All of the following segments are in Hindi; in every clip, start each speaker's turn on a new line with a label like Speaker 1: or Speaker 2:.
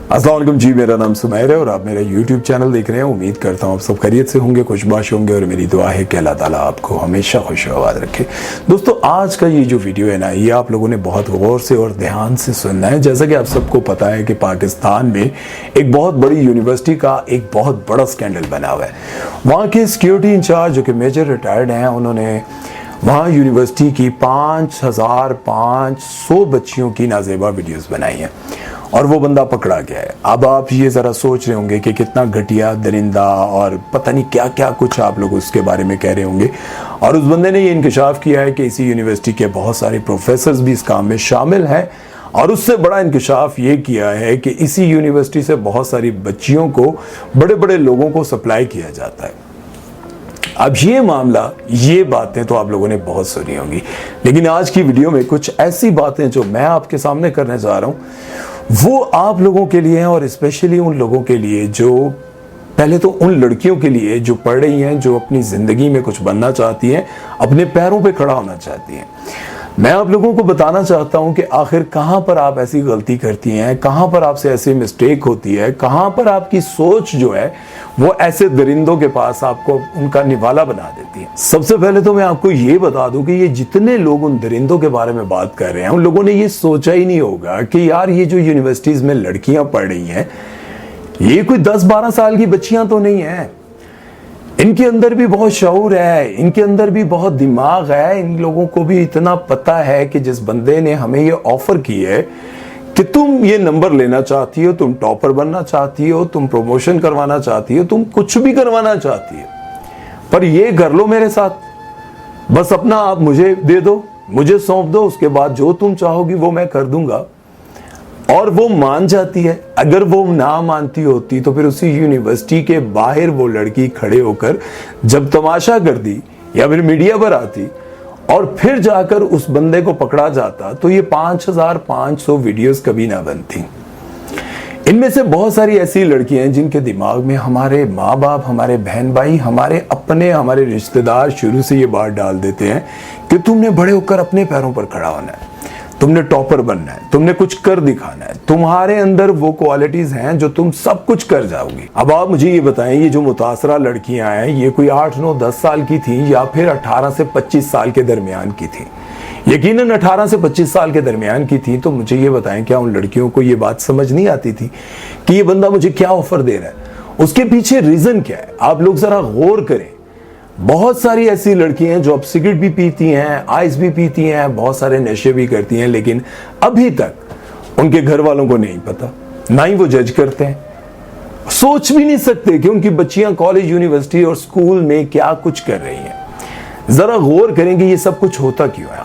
Speaker 1: अस्सलाम वालेकुम जी, मेरा नाम सुमैर है और आप मेरा YouTube चैनल देख रहे हैं। उम्मीद करता हूँ आप सब खैरियत से होंगे, खुशबाश होंगे और मेरी दुआ है कि अल्लाह ताला आपको हमेशा खुशआबाद रखे। दोस्तों, आज का ये जो वीडियो है ना, ये आप लोगों ने बहुत गौर से और ध्यान से सुनना है। जैसा कि आप सबको पता है कि पाकिस्तान में एक बहुत बड़ी यूनिवर्सिटी का एक बहुत बड़ा स्कैंडल बना हुआ है। वहाँ के सिक्योरिटी इंचार्ज जो कि मेजर रिटायर्ड हैं, उन्होंने वहाँ यूनिवर्सिटी की 5500 बच्चियों की नाजेबा वीडियोस बनाई हैं और वो बंदा पकड़ा गया है। अब आप ये ज़रा सोच रहे होंगे कि कितना घटिया, दरिंदा और पता नहीं क्या क्या कुछ आप लोग उसके बारे में कह रहे होंगे। और उस बंदे ने ये इंकशाफ किया है कि इसी यूनिवर्सिटी के बहुत सारे प्रोफेसर्स भी इस काम में शामिल हैं और उससे बड़ा इंकशाफ ये किया है कि इसी यूनिवर्सिटी से बहुत सारी बच्चियों को, बड़े बड़े लोगों को सप्लाई किया जाता है। अब ये मामला, ये बातें तो आप लोगों ने बहुत सुनी होंगी, लेकिन आज की वीडियो में कुछ ऐसी बातें जो मैं आपके सामने करने जा रहा हूँ वो आप लोगों के लिए हैं और स्पेशली उन लोगों के लिए जो, पहले तो उन लड़कियों के लिए जो पढ़ रही हैं, जो अपनी ज़िंदगी में कुछ बनना चाहती हैं, अपने पैरों पे खड़ा होना चाहती हैं। मैं आप लोगों को बताना चाहता हूं कि आखिर कहां पर आप ऐसी गलती करती हैं, कहां पर आपसे ऐसी मिस्टेक होती है, कहां पर आपकी सोच जो है वो ऐसे दरिंदों के पास आपको उनका निवाला बना देती है। सबसे पहले तो मैं आपको ये बता दूं कि ये जितने लोग उन दरिंदों के बारे में बात कर रहे हैं, उन लोगों ने ये सोचा ही नहीं होगा कि यार ये जो यूनिवर्सिटीज में लड़कियां पढ़ रही हैं, ये कोई 10-12 साल की बच्चियां तो नहीं है। इनके अंदर भी बहुत शऊर है, इनके अंदर भी बहुत दिमाग है। इन लोगों को भी इतना पता है कि जिस बंदे ने हमें ये ऑफर की है कि तुम ये नंबर लेना चाहती हो, तुम टॉपर बनना चाहती हो, तुम प्रमोशन करवाना चाहती हो, तुम कुछ भी करवाना चाहती हो, पर ये कर लो मेरे साथ, बस अपना आप मुझे दे दो, मुझे सौंप दो, उसके बाद जो तुम चाहोगी वो मैं कर दूंगा। और वो मान जाती है। अगर वो ना मानती होती तो फिर उसी यूनिवर्सिटी के बाहर वो लड़की खड़े होकर जब तमाशा कर दी या फिर मीडिया पर आती और फिर जाकर उस बंदे को पकड़ा जाता तो ये 5500 वीडियोस कभी ना बनती। इनमें से बहुत सारी ऐसी लड़कियां हैं जिनके दिमाग में हमारे माँ बाप, हमारे बहन भाई, हमारे अपने, हमारे रिश्तेदार शुरू से ये बात डाल देते हैं कि तुमने बड़े होकर अपने पैरों पर खड़ा होना है, तुमने टॉपर बनना है, तुमने कुछ कर दिखाना है, तुम्हारे अंदर वो क्वालिटीज हैं जो तुम सब कुछ कर जाओगी। अब आप मुझे ये बताएं, ये जो मुतासरा लड़कियां हैं, ये कोई 8, 9, 10 साल की थी या फिर 18 से 25 साल के दरमियान की थी? यकीनन 18 से 25 साल के दरमियान की थी। तो मुझे ये बताएं, क्या उन लड़कियों को ये बात समझ नहीं आती थी कि ये बंदा मुझे क्या ऑफर दे रहा है, उसके पीछे रीजन क्या है? आप लोग जरा गौर करें। बहुत सारी ऐसी लड़कियां हैं जो अब सिगरेट भी पीती हैं, आइस भी पीती हैं, बहुत सारे नशे भी करती हैं, लेकिन अभी तक उनके घर वालों को नहीं पता, ना ही वो जज करते हैं, सोच भी नहीं सकते कि उनकी बच्चियां कॉलेज, यूनिवर्सिटी और स्कूल में क्या कुछ कर रही हैं। जरा गौर करें कि ये सब कुछ होता क्यों है।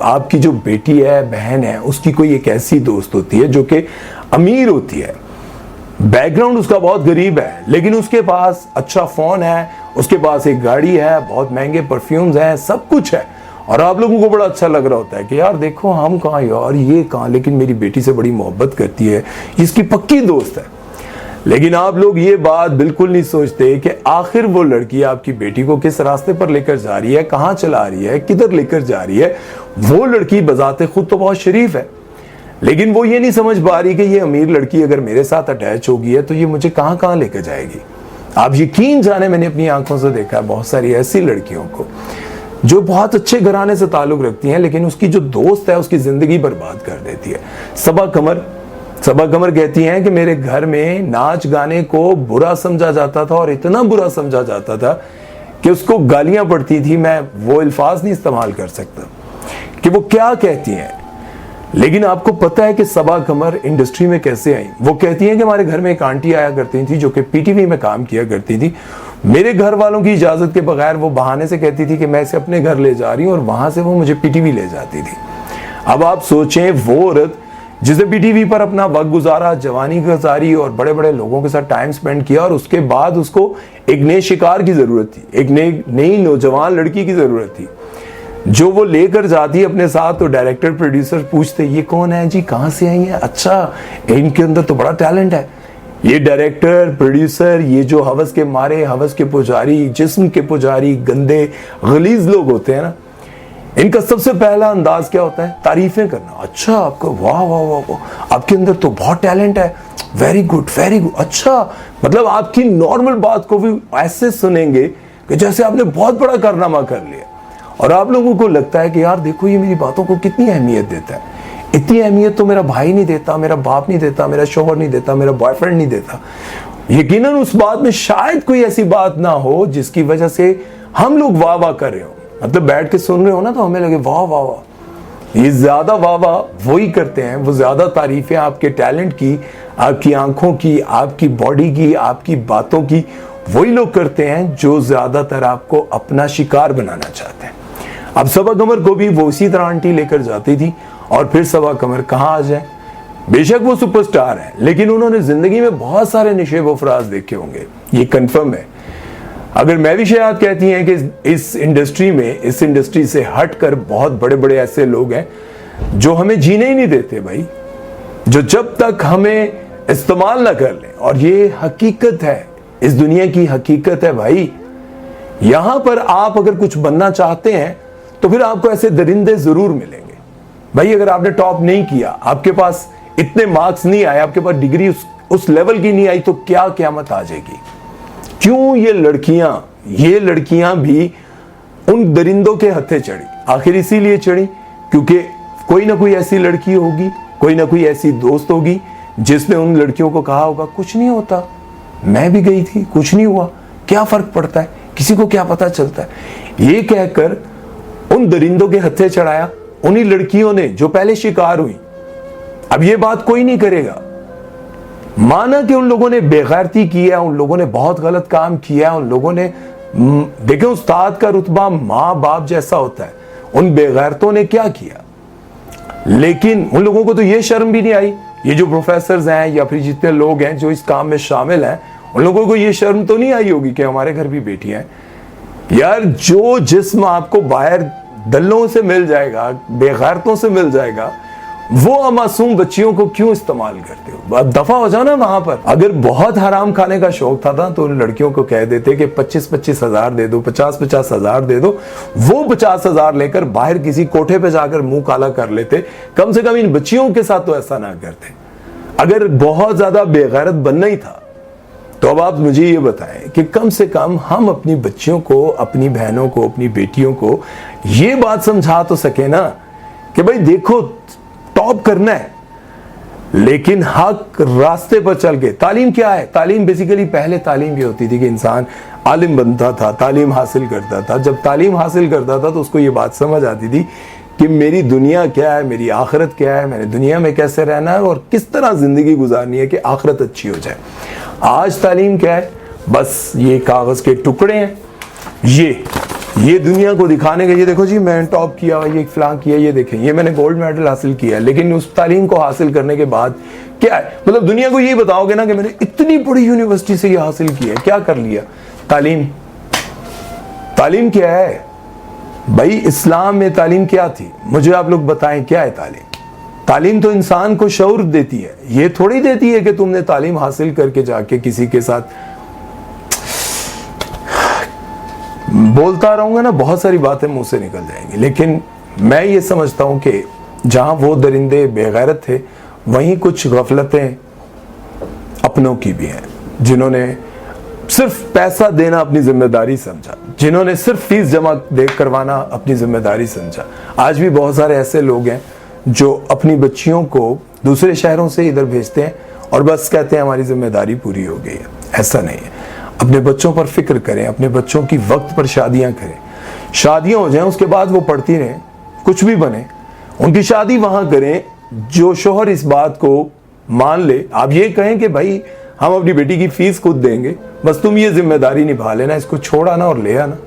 Speaker 1: आपकी जो बेटी है, बहन है, उसकी कोई एक ऐसी दोस्त होती है जो कि अमीर होती है, बैकग्राउंड उसका बहुत गरीब है, लेकिन उसके पास अच्छा फोन है, उसके पास एक गाड़ी है, बहुत महंगे परफ्यूम्स हैं, सब कुछ है, और आप लोगों को बड़ा अच्छा लग रहा होता है कि यार देखो हम कहाँ यार, ये कहाँ, लेकिन मेरी बेटी से बड़ी मोहब्बत करती है, इसकी पक्की दोस्त है। लेकिन आप लोग ये बात बिल्कुल नहीं सोचते कि आखिर वो लड़की आपकी बेटी को किस रास्ते पर लेकर जा रही है, कहाँ चला रही है, किधर लेकर जा रही है। वो लड़की बजाते खुद तो बहुत शरीफ है, लेकिन वो ये नहीं समझ पा रही कि ये अमीर लड़की अगर मेरे साथ अटैच होगी है तो ये मुझे कहां कहां लेकर जाएगी। आप यकीन जाने, मैंने अपनी आंखों से देखा है बहुत सारी ऐसी लड़कियों को जो बहुत अच्छे घराने से ताल्लुक रखती हैं, लेकिन उसकी जो दोस्त है उसकी जिंदगी बर्बाद कर देती है। सबा कमर कहती हैं कि मेरे घर में नाच गाने को बुरा समझा जाता था और इतना बुरा समझा जाता था कि उसको गालियां पड़ती थी। मैं वो अल्फाज नहीं इस्तेमाल कर सकता कि वो क्या कहती हैं, लेकिन आपको पता है कि सबा कमर इंडस्ट्री में कैसे आई। वो कहती हैं कि हमारे घर में एक आंटी आया करती थी जो कि पीटीवी में काम किया करती थी। मेरे घर वालों की इजाजत के बगैर वो बहाने से कहती थी कि मैं इसे अपने घर ले जा रही हूं और वहां से वो मुझे पीटीवी ले जाती थी। अब आप सोचें, वो औरत जिसे पीटीवी पर अपना वक्त गुजारा, जवानी गुजारी और बड़े बड़े लोगों के साथ टाइम स्पेंड किया, और उसके बाद उसको एक नए शिकार की जरूरत थी, एक नई नौजवान लड़की की जरूरत थी जो वो लेकर जाती है अपने साथ। तो डायरेक्टर, प्रोड्यूसर पूछते ये कौन है जी, कहां से आई है, अच्छा इनके अंदर तो बड़ा टैलेंट है। ये डायरेक्टर, प्रोड्यूसर, ये जो हवस के मारे, हवस के पुजारी, जिस्म के पुजारी, गंदे गलीज लोग होते हैं ना, इनका सबसे पहला अंदाज क्या होता है? तारीफें करना। अच्छा आपको, वाह वाह वाह वाह, आपके अंदर तो बहुत टैलेंट है, वेरी गुड वेरी गुड। अच्छा, मतलब आपकी नॉर्मल बात को भी ऐसे सुनेंगे कि जैसे आपने बहुत बड़ा कारनामा कर लिया, और आप लोगों को लगता है कि यार देखो ये मेरी बातों को कितनी अहमियत देता है। इतनी अहमियत तो मेरा भाई नहीं देता, मेरा बाप नहीं देता, मेरा शौहर नहीं देता, मेरा बॉयफ्रेंड नहीं देता। यकीनन उस बात में शायद कोई ऐसी बात ना हो जिसकी वजह से हम लोग वाह वाह कर रहे हो, मतलब बैठ के सुन रहे हो ना तो हमें लगे वाह वाह वाह। ये ज्यादा वाह वाह वही करते हैं, वो ज्यादा तारीफें आपके टैलेंट की, आपकी आंखों की, आपकी बॉडी की, आपकी बातों की वही लोग करते हैं जो ज्यादातर आपको अपना शिकार बनाना चाहते हैं। अब सबा कमर को भी वो इसी तरह आंटी लेकर जाती थी, और फिर सबा कमर कहाँ आ जाए। बेशक वो सुपरस्टार है, लेकिन उन्होंने जिंदगी में बहुत सारे निशेब अफराज देखे होंगे, ये कंफर्म है। अगर मैं भी शायद कहती हैं कि इस इंडस्ट्री से हटकर बहुत बड़े बड़े ऐसे लोग हैं जो हमें जीने ही नहीं देते भाई, जो जब तक हमें इस्तेमाल ना कर लें। और ये हकीकत है, इस दुनिया की हकीकत है भाई। यहां पर आप अगर कुछ बनना चाहते हैं तो फिर आपको ऐसे दरिंदे जरूर मिलेंगे भाई। अगर आपने टॉप नहीं किया, आपके पास इतने मार्क्स नहीं आए, आपके पास डिग्री उस लेवल की नहीं आई, तो क्या क़यामत आ जाएगी। क्यों ये लड़कियां भी उन दरिंदों के हत्थे चढ़ी? आखिर इसीलिए चढ़ी क्योंकि कोई ना कोई ऐसी लड़की होगी, कोई ना कोई ऐसी दोस्त होगी जिसने उन लड़कियों को कहा होगा कुछ नहीं होता, मैं भी गई थी, कुछ नहीं हुआ, क्या फर्क पड़ता है, किसी को क्या पता चलता है। ये कहकर उन दरिंदों के हत्थे चढ़ाया उन्हीं लड़कियों ने जो पहले शिकार हुई। अब ये बात कोई नहीं करेगा, माना कि उन लोगों ने बेगैरती की है, उन लोगों ने बहुत गलत काम किया है, उन लोगों ने देखें उस्ताद का रुतबा माँ बाप जैसा होता है, उन बेगैरतों ने क्या किया। लेकिन उन लोगों को तो ये शर्म भी नहीं आई, ये जो प्रोफेसर्स हैं या फिर जितने लोग हैं जो इस काम में शामिल हैं, उन लोगों को ये शर्म तो नहीं आई होगी कि हमारे घर भी बेटियां हैं। यार जो जिस्म आपको बाहर दल्लों से मिल जाएगा, बेगैरतों से मिल जाएगा, वो मासूम बच्चियों को क्यों इस्तेमाल करते हो? दफा हो जाओ ना वहां पर। अगर बहुत हराम खाने का शौक था ना तो उन लड़कियों को कह देते कि 25-25 हजार दे दो, 50-50 हजार दे दो, वो 50 हजार लेकर बाहर किसी कोठे पे जाकर मुंह काला कर लेते। कम से कम इन बच्चियों के साथ तो ऐसा ना करते। अगर बहुत ज्यादा बेगैरत बनना ही था तो अब आप मुझे ये बताएं कि कम से कम हम अपनी बच्चियों को, अपनी बहनों को, अपनी बेटियों को ये बात समझा तो सके ना कि भाई देखो टॉप करना है लेकिन हक रास्ते पर चल के। तालीम क्या है? तालीम बेसिकली पहले तालीम ये होती थी कि इंसान आलिम बनता था, तालीम हासिल करता था। जब तालीम हासिल करता था तो उसको ये बात समझ आती थी कि मेरी दुनिया क्या है, मेरी आखिरत क्या है, मैंने दुनिया में कैसे रहना है और किस तरह जिंदगी गुजारनी है कि आखिरत अच्छी हो जाए। आज तालीम क्या है? बस ये कागज के टुकड़े हैं, ये दुनिया को दिखाने के, ये देखो जी मैंने टॉप किया, ये फलां किया, ये देखें ये मैंने गोल्ड मेडल हासिल किया। लेकिन उस तालीम को हासिल करने के बाद क्या है? मतलब दुनिया को ये बताओगे ना कि मैंने इतनी बड़ी यूनिवर्सिटी से ये हासिल किया, क्या कर लिया? तालीम क्या है भाई? इस्लाम में तालीम क्या थी? मुझे आप लोग बताएं क्या है तालीम? तालीम तो इंसान को शऊर देती है, ये थोड़ी देती है कि तुमने तालीम हासिल करके जाके किसी के साथ बोलता रहूंगा ना, बहुत सारी बातें मुंह से निकल जाएंगी। लेकिन मैं ये समझता हूं कि जहां वो दरिंदे बेगैरत थे वहीं कुछ गफलतें अपनों की भी हैं, जिन्होंने सिर्फ पैसा देना अपनी जिम्मेदारी समझा, जिन्होंने सिर्फ फीस जमा करवाना अपनी जिम्मेदारी समझा। आज भी बहुत सारे ऐसे लोग हैं जो अपनी बच्चियों को दूसरे शहरों से इधर भेजते हैं और बस कहते हैं हमारी जिम्मेदारी पूरी हो गई है। ऐसा नहीं है। अपने बच्चों पर फिक्र करें, अपने बच्चों की वक्त पर शादियां करें, शादियां हो जाएं उसके बाद वो पढ़ती रहें, कुछ भी बने, उनकी शादी वहां करें जो शोहर इस बात को मान ले। आप ये कहें कि भाई हम अपनी बेटी की फीस खुद देंगे, बस तुम ये जिम्मेदारी निभा लेना, इसको छोड़ आना और ले आना।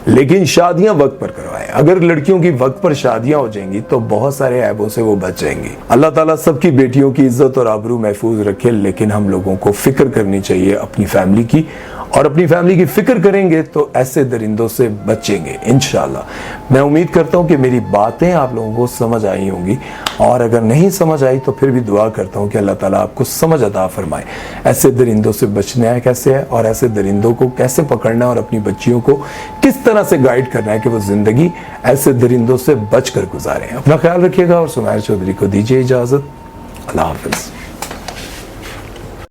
Speaker 1: लेकिन शादियां वक्त पर करवाएं। अगर लड़कियों की वक्त पर शादियां हो जाएंगी तो बहुत सारे ऐबों से वो बच जाएंगी। अल्लाह ताला सबकी बेटियों की इज्जत और आबरू महफूज रखे। लेकिन हम लोगों को फिक्र करनी चाहिए अपनी फैमिली की, और अपनी फैमिली की फिक्र करेंगे तो ऐसे दरिंदों से बचेंगे इंशाल्लाह। मैं उम्मीद करता हूं कि मेरी बातें आप लोगों को समझ आई होंगी, और अगर नहीं समझ आई तो फिर भी दुआ करता हूं कि अल्लाह ताला आपको समझ अता फरमाए। ऐसे दरिंदों से बचना है कैसे है, और ऐसे दरिंदों को कैसे पकड़ना है, और अपनी बच्चियों को किस तरह से गाइड करना है कि वो जिंदगी ऐसे दरिंदों से बचकर गुजारें। अपना ख्याल रखिएगा और सुमैर चौधरी को दीजिए इजाजत। अल्लाह हाफिज।